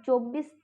24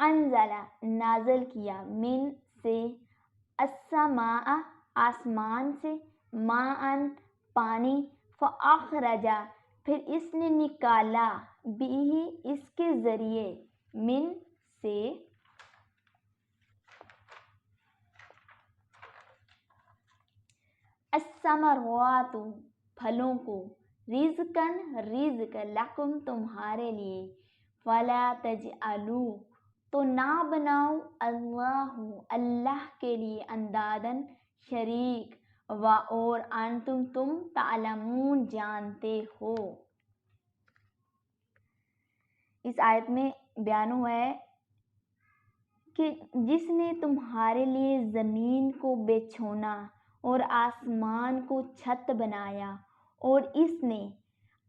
انزلہ نازل کیا، من سے، السماء آسمان سے، ماءً پانی، فاخرجا پھر اس نے نکالا، بھی اس کے ذریعے، من سے، الثمرات پھلوں کو، رزقاً رزق، لکم تمہارے لیے، فلا تجعلوا تو نہ بناؤ، اللہ کے لیے، اندادن شریک، اور انتم تم تعلمون جانتے ہو۔ اس آیت میں بیان ہوا ہے کہ جس نے تمہارے لیے زمین کو بچھونا اور آسمان کو چھت بنایا، اور اس نے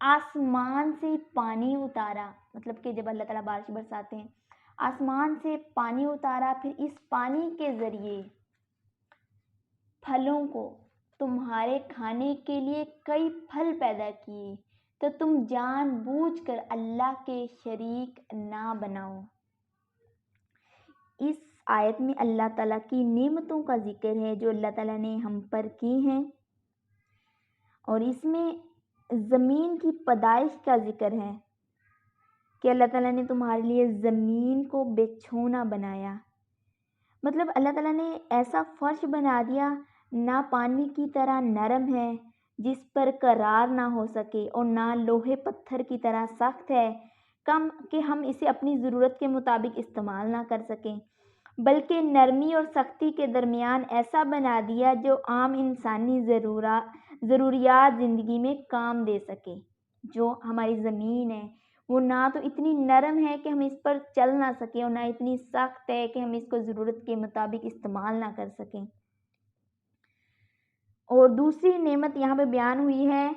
آسمان سے پانی اتارا، مطلب کہ جب اللہ تعالیٰ بارش برساتے ہیں، آسمان سے پانی اتارا، پھر اس پانی کے ذریعے پھلوں کو تمہارے کھانے کے لیے کئی پھل پیدا کیے، تو تم جان بوجھ کر اللہ کے شریک نہ بناؤ۔ اس آیت میں اللہ تعالیٰ کی نعمتوں کا ذکر ہے جو اللہ تعالیٰ نے ہم پر کی ہیں، اور اس میں زمین کی پیدائش کا ذکر ہے کہ اللہ تعالیٰ نے تمہارے لیے زمین کو بچھونا بنایا، مطلب اللہ تعالیٰ نے ایسا فرش بنا دیا، نہ پانی کی طرح نرم ہے جس پر قرار نہ ہو سکے، اور نہ لوہے پتھر کی طرح سخت ہے کم کہ ہم اسے اپنی ضرورت کے مطابق استعمال نہ کر سکیں، بلکہ نرمی اور سختی کے درمیان ایسا بنا دیا جو عام انسانی ضروریات زندگی میں کام دے سکے۔ جو ہماری زمین ہے وہ نہ تو اتنی نرم ہے کہ ہم اس پر چل نہ سکیں، اور نہ اتنی سخت ہے کہ ہم اس کو ضرورت کے مطابق استعمال نہ کر سکیں۔ اور دوسری نعمت یہاں پہ بیان ہوئی ہے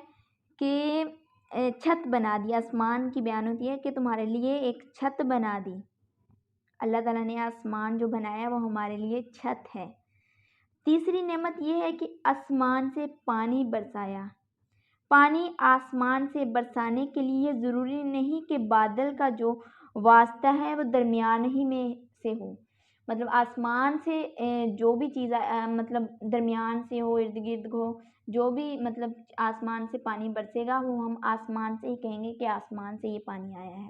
کہ چھت بنا دی، آسمان کی بیان ہوتی ہے کہ تمہارے لیے ایک چھت بنا دی۔ اللہ تعالیٰ نے آسمان جو بنایا وہ ہمارے لیے چھت ہے۔ تیسری نعمت یہ ہے کہ آسمان سے پانی برسایا۔ پانی آسمان سے برسانے کے لیے ضروری نہیں کہ بادل کا جو واسطہ ہے وہ درمیان ہی میں سے ہو، مطلب آسمان سے جو بھی چیز مطلب درمیان سے ہو، ارد گرد ہو، جو بھی مطلب آسمان سے پانی برسے گا وہ ہم آسمان سے ہی کہیں گے کہ آسمان سے یہ پانی آیا ہے۔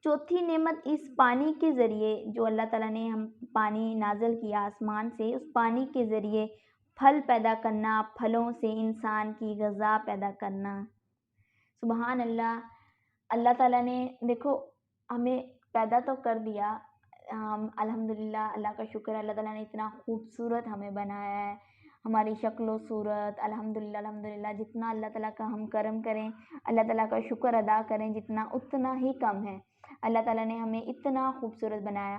چوتھی نعمت اس پانی کے ذریعے جو اللہ تعالیٰ نے ہم پانی نازل کیا آسمان سے، اس پانی کے ذریعے پھل پیدا کرنا، پھلوں سے انسان کی غذا پیدا کرنا۔ سبحان اللہ، اللہ تعالیٰ نے دیکھو ہمیں پیدا تو کر دیا، الحمدللہ، اللہ کا شکر ہے، اللہ تعالیٰ نے اتنا خوبصورت ہمیں بنایا ہے، ہماری شکل و صورت، الحمدللہ جتنا اللہ تعالیٰ کا ہم کرم کریں، اللہ تعالیٰ کا شکر ادا کریں جتنا، اتنا ہی کم ہے۔ اللہ تعالیٰ نے ہمیں اتنا خوبصورت بنایا،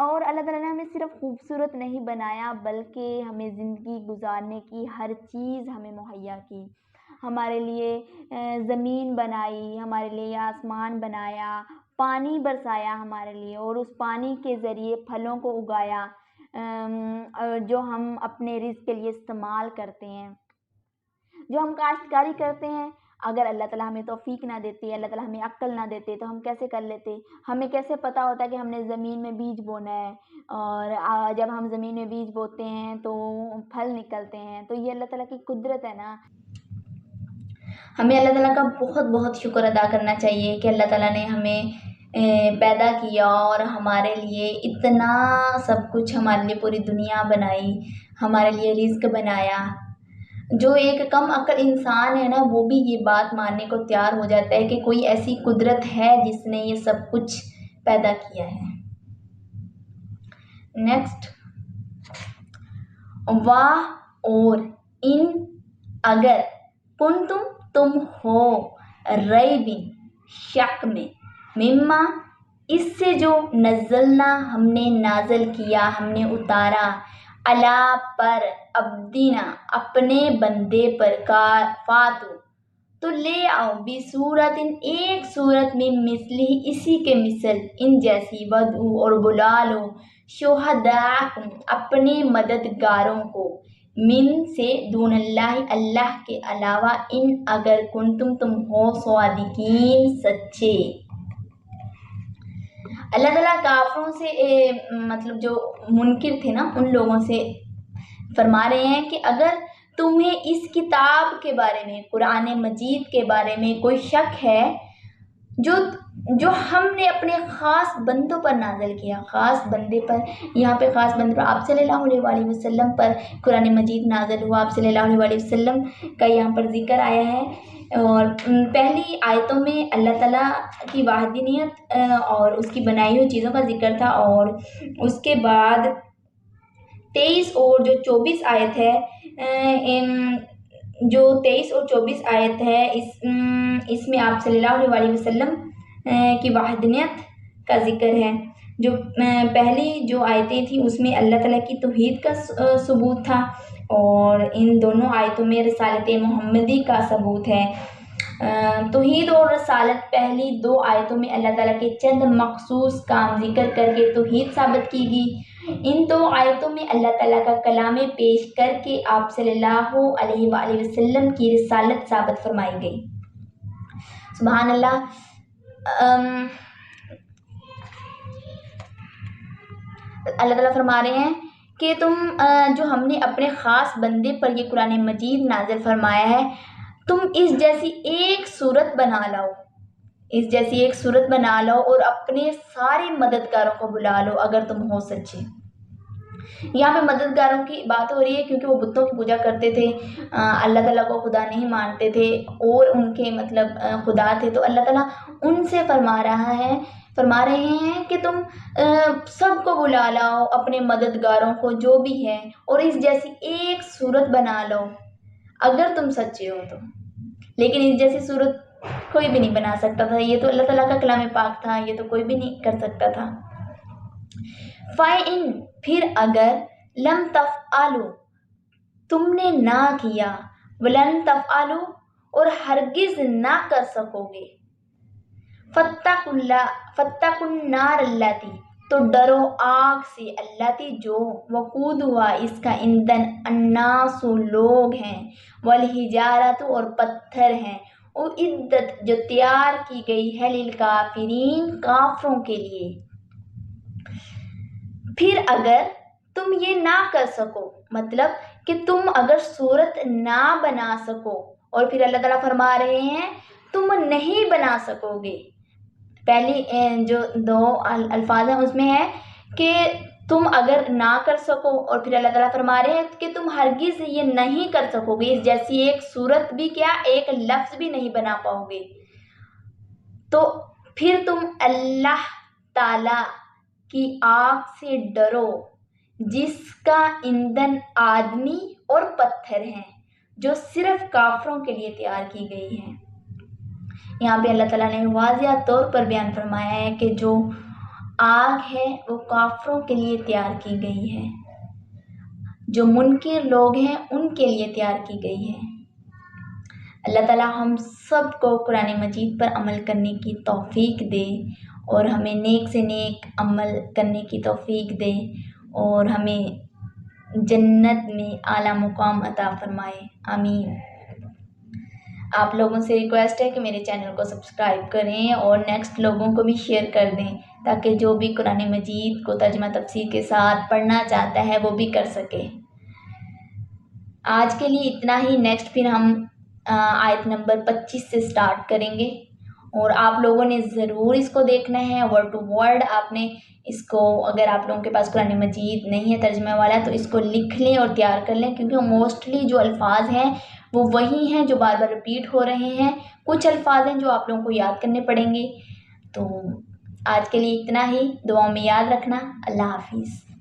اور اللہ تعالیٰ نے ہمیں صرف خوبصورت نہیں بنایا بلکہ ہمیں زندگی گزارنے کی ہر چیز ہمیں مہیا کی، ہمارے لیے زمین بنائی، ہمارے لیے آسمان بنایا، پانی برسایا ہمارے لیے، اور اس پانی کے ذریعے پھلوں کو اگایا جو ہم اپنے رزق کے لیے استعمال کرتے ہیں۔ جو ہم کاشتکاری کرتے ہیں، اگر اللہ تعالیٰ ہمیں توفیق نہ دیتے، اللہ تعالیٰ ہمیں عقل نہ دیتے تو ہم کیسے کر لیتے؟ ہمیں کیسے پتہ ہوتا ہے کہ ہم نے زمین میں بیج بونا ہے، اور جب ہم زمین میں بیج بوتے ہیں تو پھل نکلتے ہیں؟ تو یہ اللہ تعالیٰ کی قدرت ہے نا۔ ہمیں اللہ تعالیٰ کا بہت بہت شکر ادا کرنا چاہیے کہ اللہ تعالیٰ نے ہمیں پیدا کیا اور ہمارے لیے اتنا سب کچھ، ہمارے لیے پوری دنیا بنائی، ہمارے لیے رزق بنایا۔ جو ایک کم عقل انسان ہے نا وہ بھی یہ بات ماننے کو تیار ہو جاتا ہے کہ کوئی ایسی قدرت ہے جس نے یہ سب کچھ پیدا کیا ہے۔ نیکسٹ، واہ اور ان اگر تم ہو ریبن شک میں، مما اس سے جو نزلنا ہم نے نازل کیا، ہم نے اتارا، علا پر عبدنا اپنے بندے پر، فاتو تو لے آؤ، بصورت ایک صورت میں، مثلی اسی کے مثل، ان جیسی، ودعو اور بلا لو، شہداءکم اپنے مددگاروں کو، من سے، دون اللہ اللہ کے علاوہ، ان اگر تم ہو صادقین سچے۔ اللہ تعالیٰ کافروں سے مطلب جو منکر تھے نا ان لوگوں سے فرما رہے ہیں کہ اگر تمہیں اس کتاب کے بارے میں، قرآن مجید کے بارے میں کوئی شک ہے جو ہم نے اپنے خاص بندوں پر نازل کیا، خاص بندے پر، یہاں پہ خاص بندے پر آپ صلی اللہ علیہ وآلہ وسلم پر قرآن مجید نازل ہوا، آپ صلی اللہ علیہ وآلہ وسلم کا یہاں پر ذکر آیا ہے، اور پہلی آیتوں میں اللہ تعالیٰ کی وحدانیت اور اس کی بنائی ہوئی چیزوں کا ذکر تھا، اور اس کے بعد 23 اور جو 24 آیت ہے، جو 23 اور 24 آیت ہے اس میں آپ صلی اللہ علیہ وآلہ وسلم کی وحدانیت کا ذکر ہے۔ جو پہلی جو آیتیں تھیں اس میں اللہ تعالیٰ کی توحید کا ثبوت تھا، اور ان دونوں آیتوں میں رسالت محمدی کا ثبوت ہے۔ توحید اور رسالت پہلی دو آیتوں میں اللہ تعالیٰ کے چند مخصوص کام ذکر کر کے توحید ثابت کی گئی، ان دو آیتوں میں اللہ تعالیٰ کا کلام پیش کر کے آپ صلی اللہ علیہ وآلہ وسلم کی رسالت ثابت فرمائی گئی۔ سبحان اللہ۔ اللہ تعالیٰ فرما رہے ہیں کہ تم جو ہم نے اپنے خاص بندے پر یہ قرآن مجید نازل فرمایا ہے، تم اس جیسی ایک صورت بنا لاؤ، اس جیسی ایک صورت بنا لو اور اپنے سارے مددگاروں کو بلا لو اگر تم ہو سچے۔ یہاں پہ مددگاروں کی بات ہو رہی ہے کیونکہ وہ بتوں کی پوجا کرتے تھے، اللہ تعالیٰ کو خدا نہیں مانتے تھے اور ان کے مطلب خدا تھے، تو اللہ تعالیٰ ان سے فرما رہے ہیں کہ تم سب کو بلا لاؤ، اپنے مددگاروں کو جو بھی ہے، اور اس جیسی ایک صورت بنا لو اگر تم سچے ہو تو۔ لیکن اس جیسی صورت کوئی بھی نہیں بنا سکتا تھا، یہ تو اللہ تعالیٰ کا کلام پاک تھا، یہ تو کوئی بھی نہیں کر سکتا تھا۔ فَإِن پھر اگر لم تفعلوا تم نے نہ کیا، وَلَن تفعلوا اور ہرگز نہ کر سکو گے، فَاتَّقُوا النَّارَ الَّتِی تو ڈرو آگ سے، الَّتِی جو وقودها اس کا ایندھن الناس لوگ ہیں، والحجارۃ اور پتھر ہیں، اعدت جو تیار کی گئی ہے، للکافرین کافروں کے لیے۔ پھر اگر تم یہ نہ کر سکو، مطلب کہ تم اگر صورت نہ بنا سکو، اور پھر اللہ تعالیٰ فرما رہے ہیں تم نہیں بنا سکو گے، پہلی جو دو الفاظ ہیں اس میں ہے کہ تم اگر نہ کر سکو، اور پھر اللہ تعالیٰ فرما رہے ہیں کہ تم ہرگز یہ نہیں کر سکو گے، اس جیسی ایک صورت بھی کیا، ایک لفظ بھی نہیں بنا پاؤ گے، تو پھر تم اللہ تعالیٰ کی آگ سے ڈرو جس کا ایندھن آدمی اور پتھر ہیں، جو صرف کافروں کے لیے تیار کی گئی ہے۔ یہاں پہ اللہ تعالیٰ نے واضح طور پر بیان فرمایا ہے کہ جو آگ ہے وہ کافروں کے لیے تیار کی گئی ہے، جو منکر لوگ ہیں ان کے لیے تیار کی گئی ہے۔ اللہ تعالیٰ ہم سب کو قرآن مجید پر عمل کرنے کی توفیق دے، اور ہمیں نیک سے نیک عمل کرنے کی توفیق دے، اور ہمیں جنت میں اعلیٰ مقام عطا فرمائے، آمین۔ آپ لوگوں سے ریکویسٹ ہے کہ میرے چینل کو سبسکرائب کریں اور نیکسٹ لوگوں کو بھی شیئر کر دیں، تاکہ جو بھی قرآن مجید کو ترجمہ تفسیر کے ساتھ پڑھنا چاہتا ہے وہ بھی کر سکے۔ آج کے لیے اتنا ہی، نیکسٹ پھر ہم آیت نمبر 25 سے سٹارٹ کریں گے، اور آپ لوگوں نے ضرور اس کو دیکھنا ہے ورڈ ٹو ورڈ۔ آپ نے اس کو، اگر آپ لوگوں کے پاس قرآن مجید نہیں ہے ترجمہ والا، تو اس کو لکھ لیں اور تیار کر لیں، کیونکہ موسٹلی جو الفاظ ہیں وہ وہی ہیں جو بار بار رپیٹ ہو رہے ہیں، کچھ الفاظ ہیں جو آپ لوگوں کو یاد کرنے پڑیں گے۔ تو آج کے لیے اتنا ہی، دعاؤں میں یاد رکھنا، اللہ حافظ۔